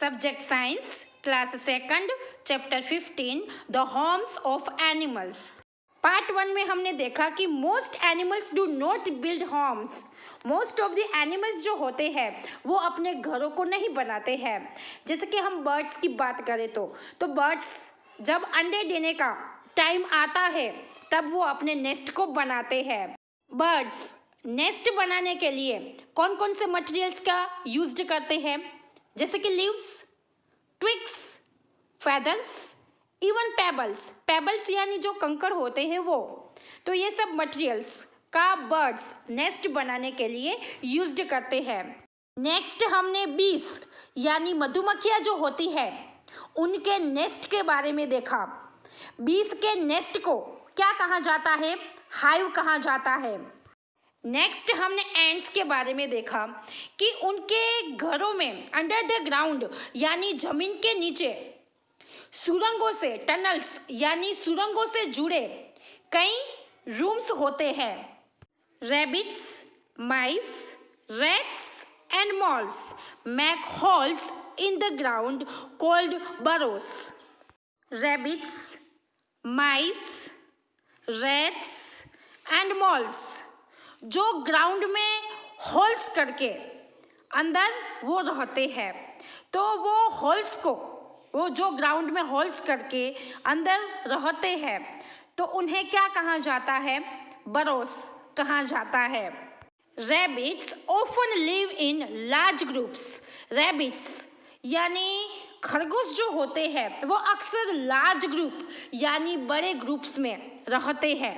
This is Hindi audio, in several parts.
Subject Science, Class 2nd, Chapter 15, The Homes of Animals. Part 1 में हमने देखा कि most animals do not build homes. Most of the animals जो होते हैं वो अपने घरों को नहीं बनाते हैं. जैसे कि हम बर्ड्स की बात करें तो बर्ड्स जब अंडे देने का टाइम आता है तब वो अपने नेस्ट को बनाते हैं. बर्ड्स नेस्ट बनाने के लिए कौन कौन से मटेरियल्स का यूज करते हैं, जैसे कि leaves, twigs, feathers, even pebbles यानी जो कंकड़ होते हैं वो. तो ये सब मटेरियल्स का बर्ड्स नेस्ट बनाने के लिए यूज्ड करते हैं. नेक्स्ट हमने बीस यानी मधुमक्खियाँ जो होती है उनके नेस्ट के बारे में देखा. बीस के नेस्ट को क्या कहा जाता है, हाइव कहा जाता है. नेक्स्ट हमने एंट्स के बारे में देखा कि उनके घरों में अंडर द ग्राउंड यानी जमीन के नीचे सुरंगों से, टनल्स यानी सुरंगों से जुड़े कई रूम्स होते हैं. Rabbits, mice, rats and malls make holes in the ground called burrows. Rabbits, mice, rats and malls जो ग्राउंड में होल्स करके अंदर वो रहते हैं, तो वो होल्स को, वो जो ग्राउंड में होल्स करके अंदर रहते हैं तो उन्हें क्या कहा जाता है, बरोस कहा जाता है. Rabbits often live in large groups. Rabbits यानी खरगोश जो होते हैं वो अक्सर लार्ज ग्रुप यानी बड़े ग्रुप्स में रहते हैं.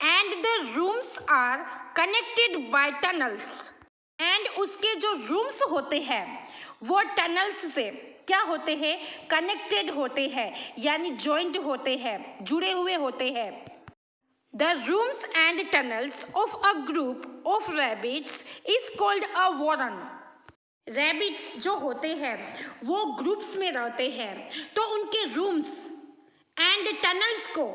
And the rooms are connected by tunnels. And उसके जो रूम्स होते हैं वो टनल्स से क्या होते हैं, कनेक्टेड होते हैं यानी जॉइंट होते हैं, जुड़े हुए होते हैं. The rooms and tunnels of a group of rabbits is called a warren. Rabbits जो होते हैं वो ग्रुप्स में रहते हैं तो उनके रूम्स एंड टनल्स को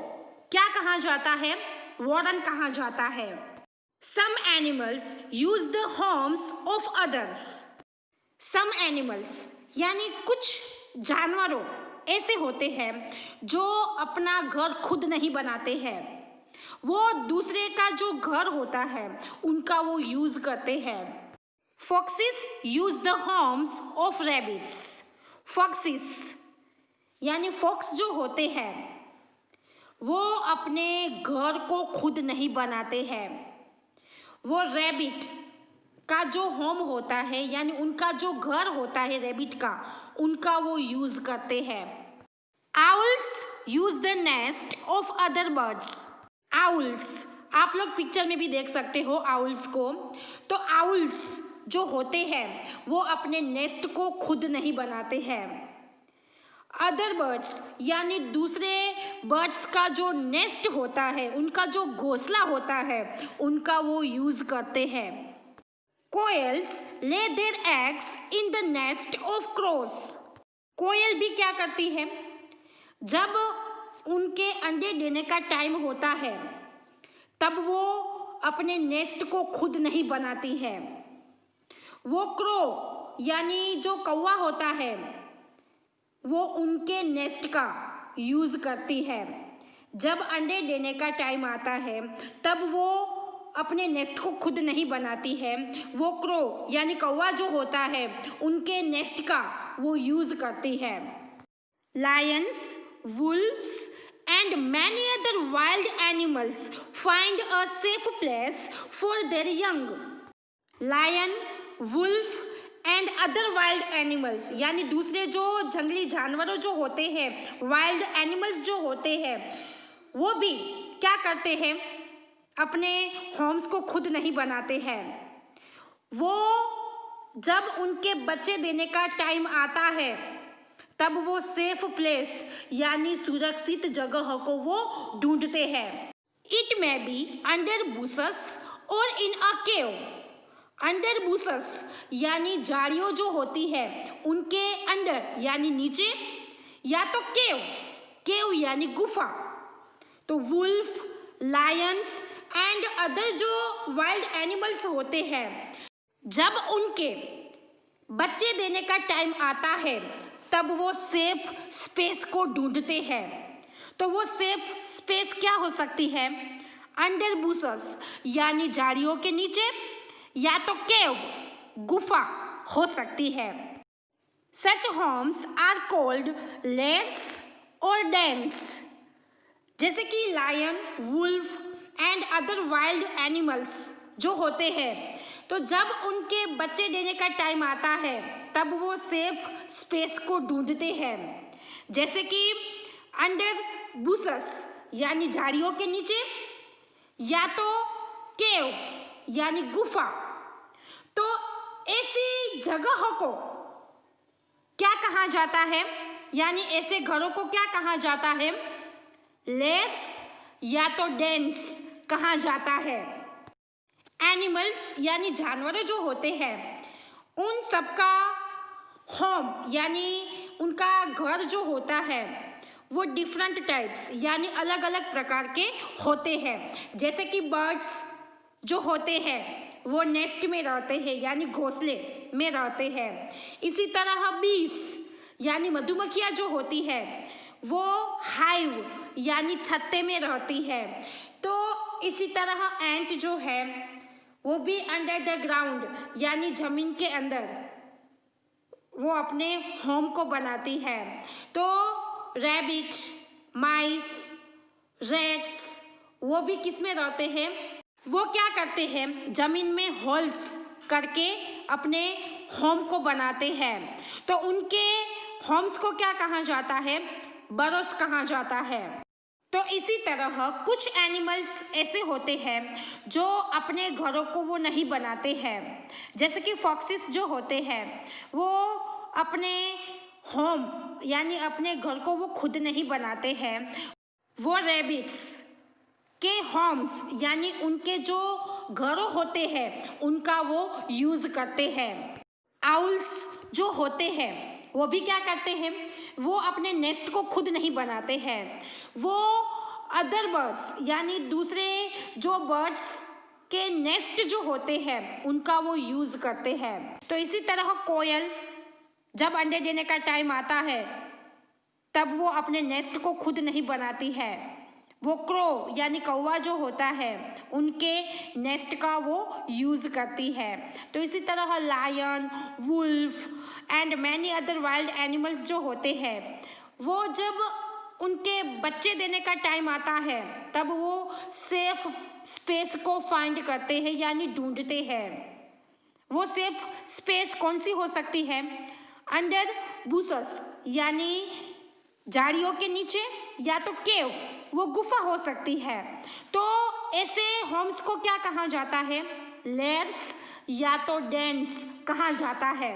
क्या कहा जाता है, वॉर्न कहा जाता है. Some animals use the homes of others. Some animals यानी कुछ जानवरों ऐसे होते हैं जो अपना घर खुद नहीं बनाते हैं, वो दूसरे का जो घर होता है उनका वो यूज करते हैं. Fox's use the homes of rabbits. Fox's यानी फॉक्स जो होते हैं वो अपने घर को खुद नहीं बनाते हैं, वो रैबिट का जो होम होता है यानी उनका जो घर होता है रैबिट का, उनका वो यूज करते हैं. Owls use the nest of other birds. Owls आप लोग पिक्चर में भी देख सकते हो आउल्स को. तो आउल्स जो होते हैं वो अपने नेस्ट को खुद नहीं बनाते हैं. अदर बर्ड्स यानी दूसरे बर्ड्स का जो नेस्ट होता है, उनका जो घोंसला होता है, उनका वो यूज करते हैं. Koels lay their eggs in the nest of crows. कोयल भी क्या करती है, जब उनके अंडे देने का टाइम होता है तब वो अपने नेस्ट को खुद नहीं बनाती है. वो क्रो यानी जो कौवा होता है वो उनके नेस्ट का यूज करती है. जब अंडे देने का टाइम आता है तब वो अपने नेस्ट को खुद नहीं बनाती है, वो क्रो यानी कौवा जो होता है उनके नेस्ट का वो यूज करती है. Lions, wolves and many other wild animals find a safe place for their young. Lion, wolf and other wild animals यानी दूसरे जो जंगली जानवरों जो होते हैं, वाइल्ड एनिमल्स जो होते हैं, वो भी क्या करते हैं, अपने होम्स को खुद नहीं बनाते हैं. वो जब उनके बच्चे देने का टाइम आता है तब वो सेफ प्लेस यानी सुरक्षित जगह को वो ढूंढते हैं. It may be under bushes और इन अ केव. अंडर बुशेस यानी झाड़ियों जो होती है उनके अंडर यानी नीचे, या तो केव यानी गुफा. तो वुल्फ, लायंस एंड अदर जो वाइल्ड एनिमल्स होते हैं जब उनके बच्चे देने का टाइम आता है तब वो सेफ स्पेस को ढूंढते हैं। तो वो सेफ स्पेस क्या हो सकती है? अंडर बुशेस यानी झाड़ियों के नीचे, या तो केव गुफा हो सकती है। Such homes are called lairs और डेन्स। जैसे कि lion, wolf and other wild animals जो होते हैं, तो जब उनके बच्चे देने का टाइम आता है तब वो सेफ स्पेस को ढूंढते हैं। जैसे कि अंडर बुशेस यानी झाड़ियों के नीचे, या तो केव यानी गुफा। तो ऐसी जगहों को क्या कहा जाता है, यानी ऐसे घरों को क्या कहा जाता है? लेयर्स या तो डेन्स कहा जाता है। एनिमल्स यानी जानवर जो होते हैं, उन सबका होम यानी उनका घर जो होता है वो डिफरेंट टाइप्स यानी अलग अलग प्रकार के होते हैं। जैसे कि बर्ड्स जो होते हैं वो नेस्ट में रहते हैं यानी घोंसले में रहते हैं। इसी तरह बीस यानी मधुमक्खियाँ जो होती है वो हाइव यानी छत्ते में रहती है। तो इसी तरह एंट जो है वो भी अंडर द ग्राउंड यानी जमीन के अंदर वो अपने होम को बनाती है। तो रैबिट, माइस, रैट्स वो भी किस में रहते हैं? वो क्या करते हैं? जमीन में होल्स करके अपने होम को बनाते हैं। तो उनके होम्स को क्या कहा जाता है? बरोस कहा जाता है। तो इसी तरह कुछ एनिमल्स ऐसे होते हैं जो अपने घरों को वो नहीं बनाते हैं। जैसे कि फॉक्सिस जो होते हैं वो अपने होम यानी अपने घर को वो खुद नहीं बनाते हैं। वो रैबिट्स के होम्स यानी उनके जो घर होते हैं उनका वो यूज़ करते हैं। आउल्स जो होते हैं वो भी क्या करते हैं? वो अपने नेस्ट को खुद नहीं बनाते हैं, वो अदर बर्ड्स यानी दूसरे जो बर्ड्स के नेस्ट जो होते हैं उनका वो यूज़ करते हैं। तो इसी तरह कोयल जब अंडे देने का टाइम आता है तब वो अपने नेस्ट को खुद नहीं बनाती है। वो क्रो यानी कौवा जो होता है उनके नेस्ट का वो यूज़ करती है। तो इसी तरह lion, wolf and many other wild animals जो होते हैं वो जब उनके बच्चे देने का टाइम आता है तब वो सेफ स्पेस को फाइंड करते हैं यानी ढूंढते हैं। वो सेफ स्पेस कौन सी हो सकती है? अंडर बुशेस यानी झाड़ियों के नीचे, या तो केव वो गुफा हो सकती है। तो ऐसे होम्स को क्या कहा जाता है? लेयर्स या तो डेन्स कहा जाता है।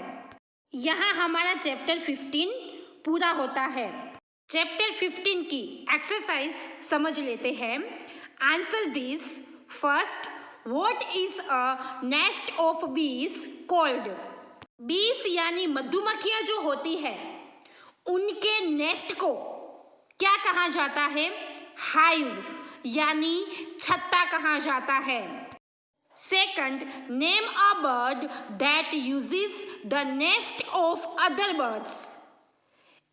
यहाँ हमारा चैप्टर 15 पूरा होता है। चैप्टर 15 की एक्सरसाइज समझ लेते हैं। Answer this. First, what is a nest of बीस कॉल्ड? बीस यानी मधुमक्खियाँ जो होती है उनके नेस्ट को क्या कहा जाता है? हाइव यानी छत्ता कहा जाता है। Second, name a bird that uses the nest of other birds.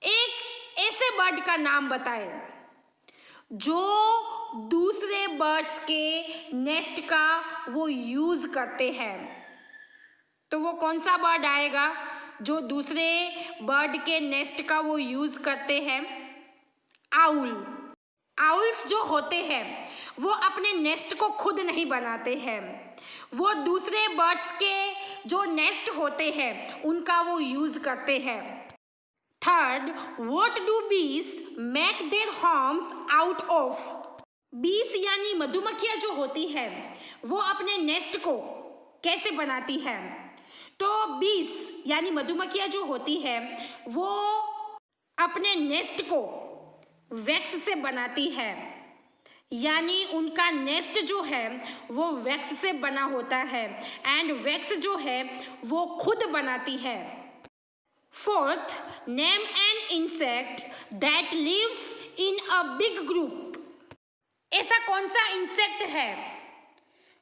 एक ऐसे बर्ड का नाम बताएं जो दूसरे बर्ड्स के नेस्ट का वो यूज करते हैं। तो वो कौन सा बर्ड आएगा जो दूसरे बर्ड के नेस्ट का वो यूज करते हैं? आउल। आउल्स जो होते हैं वो अपने नेस्ट को खुद नहीं बनाते हैं, वो दूसरे बर्ड्स के जो नेस्ट होते हैं उनका वो यूज करते हैं। थर्ड, व्हाट डू बीस make their homes out of? बीस यानी मधुमक्खियाँ जो होती है वो अपने नेस्ट को कैसे बनाती है? तो बीस यानी मधुमक्खियाँ जो होती है वो अपने नेस्ट को वैक्स से बनाती है, यानी उनका नेस्ट जो है वो वैक्स से बना होता है एंड वैक्स जो है वो खुद बनाती है। Fourth, name an insect that lives in a big group. ऐसा कौन सा इंसेक्ट है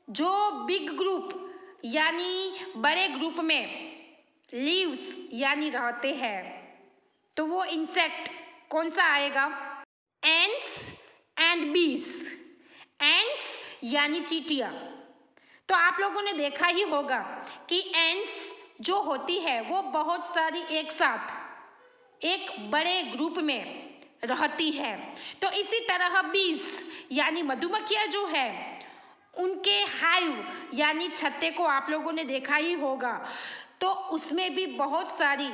जो बिग ग्रुप यानी बड़े ग्रुप में लीव्स यानी रहते हैं, तो वो इंसेक्ट कौन सा आएगा? एंट्स एंड बीस। एंट्स यानी चींटियाँ। तो आप लोगों ने देखा ही होगा कि एंट्स जो होती है वो बहुत सारी एक साथ एक बड़े ग्रुप में रहती है। तो इसी तरह बीस यानी मधुमक्खियाँ जो है उनके हाइव यानी छत्ते को आप लोगों ने देखा ही होगा, तो उसमें भी बहुत सारी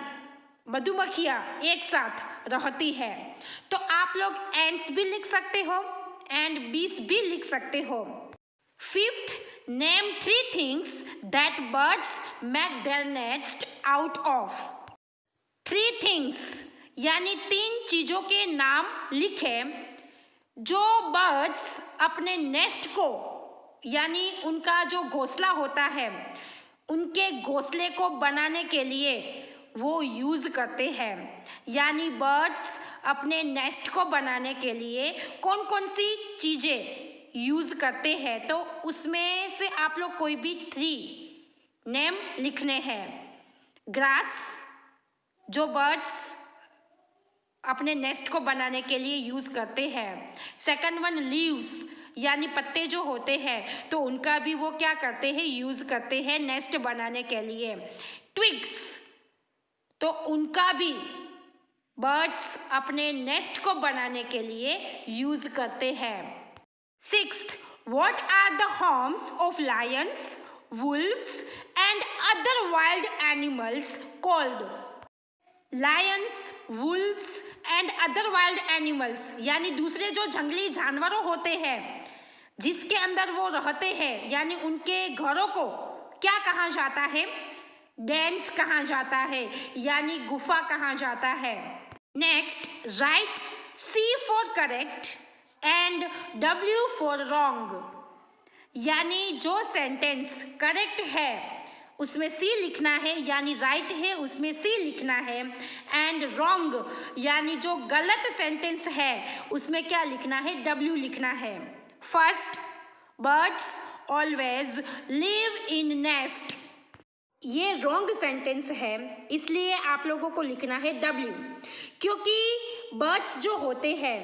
मधुमक्खियाँ एक साथ रहती है। तो आप लोग एंट्स भी लिख सकते हो एंड बीस भी लिख सकते हो। Fifth, name 3 things that birds make their nest out of। 3 things यानी 3 चीज़ों के नाम लिखें जो बर्ड्स अपने नेस्ट को यानी उनका जो घोंसला होता है उनके घोंसले को बनाने के लिए वो यूज़ करते हैं। यानी बर्ड्स अपने नेस्ट को बनाने के लिए कौन कौन सी चीज़ें यूज़ करते हैं, तो उसमें से आप लोग कोई भी 3 नेम लिखने हैं। ग्रास जो बर्ड्स अपने नेस्ट को बनाने के लिए यूज़ करते हैं। सेकंड वन, लीव्स यानी पत्ते जो होते हैं तो उनका भी वो क्या करते हैं, यूज़ करते हैं नेस्ट बनाने के लिए। ट्विग्स तो उनका भी बर्ड्स अपने नेस्ट को बनाने के लिए यूज़ करते हैं। Sixth, what are the homes of lions, wolves and other wild animals called? Lions, wolves and other wild animals यानी दूसरे जो जंगली जानवरों होते हैं जिसके अंदर वो रहते हैं, यानी उनके घरों को क्या कहा जाता है? डेंस कहा जाता है, यानी गुफा कहा जाता है। Next, right C for correct and W for wrong. यानी जो सेंटेंस करेक्ट है उसमें C लिखना है, यानी राइट है उसमें C लिखना है, एंड रॉन्ग यानी जो गलत सेंटेंस है उसमें क्या लिखना है? W लिखना है। First, birds always live in nest. ये रॉन्ग सेंटेंस है इसलिए आप लोगों को लिखना है W, क्योंकि बर्ड्स जो होते हैं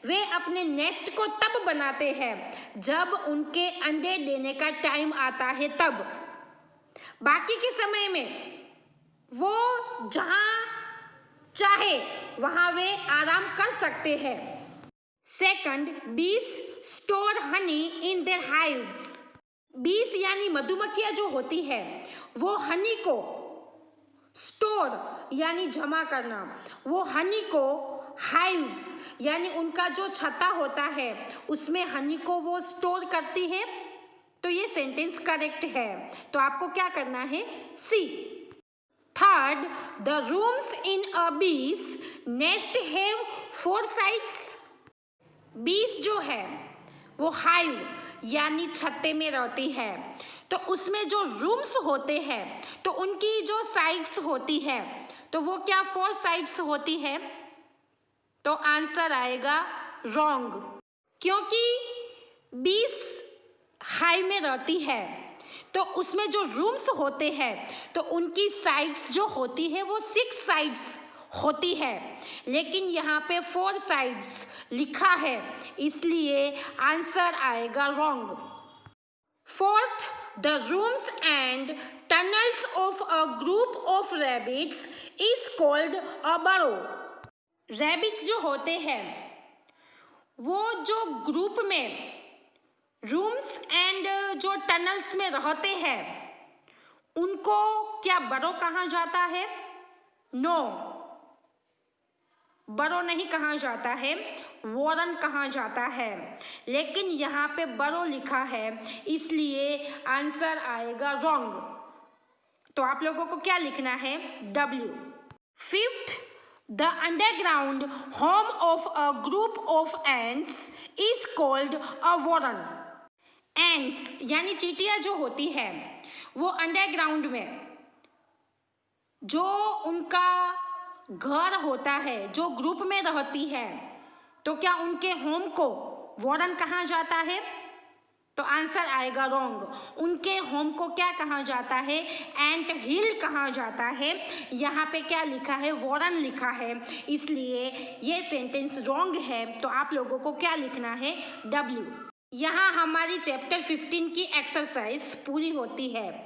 वे अपने नेस्ट को तब बनाते हैं जब उनके अंडे देने का टाइम आता है तब। बाकी के समय में वो जहाँ चाहे वहाँ वे आराम कर सकते हैं। सेकंड, बीस store Honey in their hives. बीस यानी मधुमक्खियाँ जो होती है वो हनी को स्टोर यानी जमा करना, वो हनी को हाइव्स यानी उनका जो छत्ता होता है उसमें हनी को वो स्टोर करती है। तो ये सेंटेंस करेक्ट है, तो आपको क्या करना है? C। Third, the rooms in a bees nest have 4 sides. बीस जो है वो हाइव यानी छत्ते में रहती है, तो उसमें जो रूम्स होते हैं तो उनकी जो साइड्स होती है तो वो क्या 4 साइड्स होती है? तो आंसर आएगा रॉन्ग, क्योंकि 20 हाई में रहती है तो उसमें जो रूम्स होते हैं तो उनकी साइड्स जो होती है वो 6 साइड्स होती है, लेकिन यहाँ पे 4 साइड्स लिखा है इसलिए आंसर आएगा wrong. Fourth, the rooms and tunnels of a group of rabbits is called अ बरो। रैबिट्स जो होते हैं वो जो ग्रुप में रूम्स एंड जो टनल्स में रहते हैं उनको क्या बरो कहा जाता है? नो, बरो नहीं कहा जाता है, वॉरन कहा जाता है, लेकिन यहाँ पे बरो लिखा है इसलिए आंसर आएगा रॉन्ग। तो आप लोगों को क्या लिखना है? W। Fifth, the underground home of a group of ants is called a Warren. Ants यानी चींटियाँ जो होती है वो अंडरग्राउंड में जो उनका घर होता है, जो ग्रुप में रहती है, तो क्या उनके होम को वॉरन कहा जाता है? तो आंसर आएगा रॉन्ग। उनके होम को क्या कहा जाता है? एंट हिल कहा जाता है। यहाँ पे क्या लिखा है? वॉरन लिखा है, इसलिए ये सेंटेंस रॉन्ग है। तो आप लोगों को क्या लिखना है? W। यहाँ हमारी चैप्टर 15 की एक्सरसाइज पूरी होती है।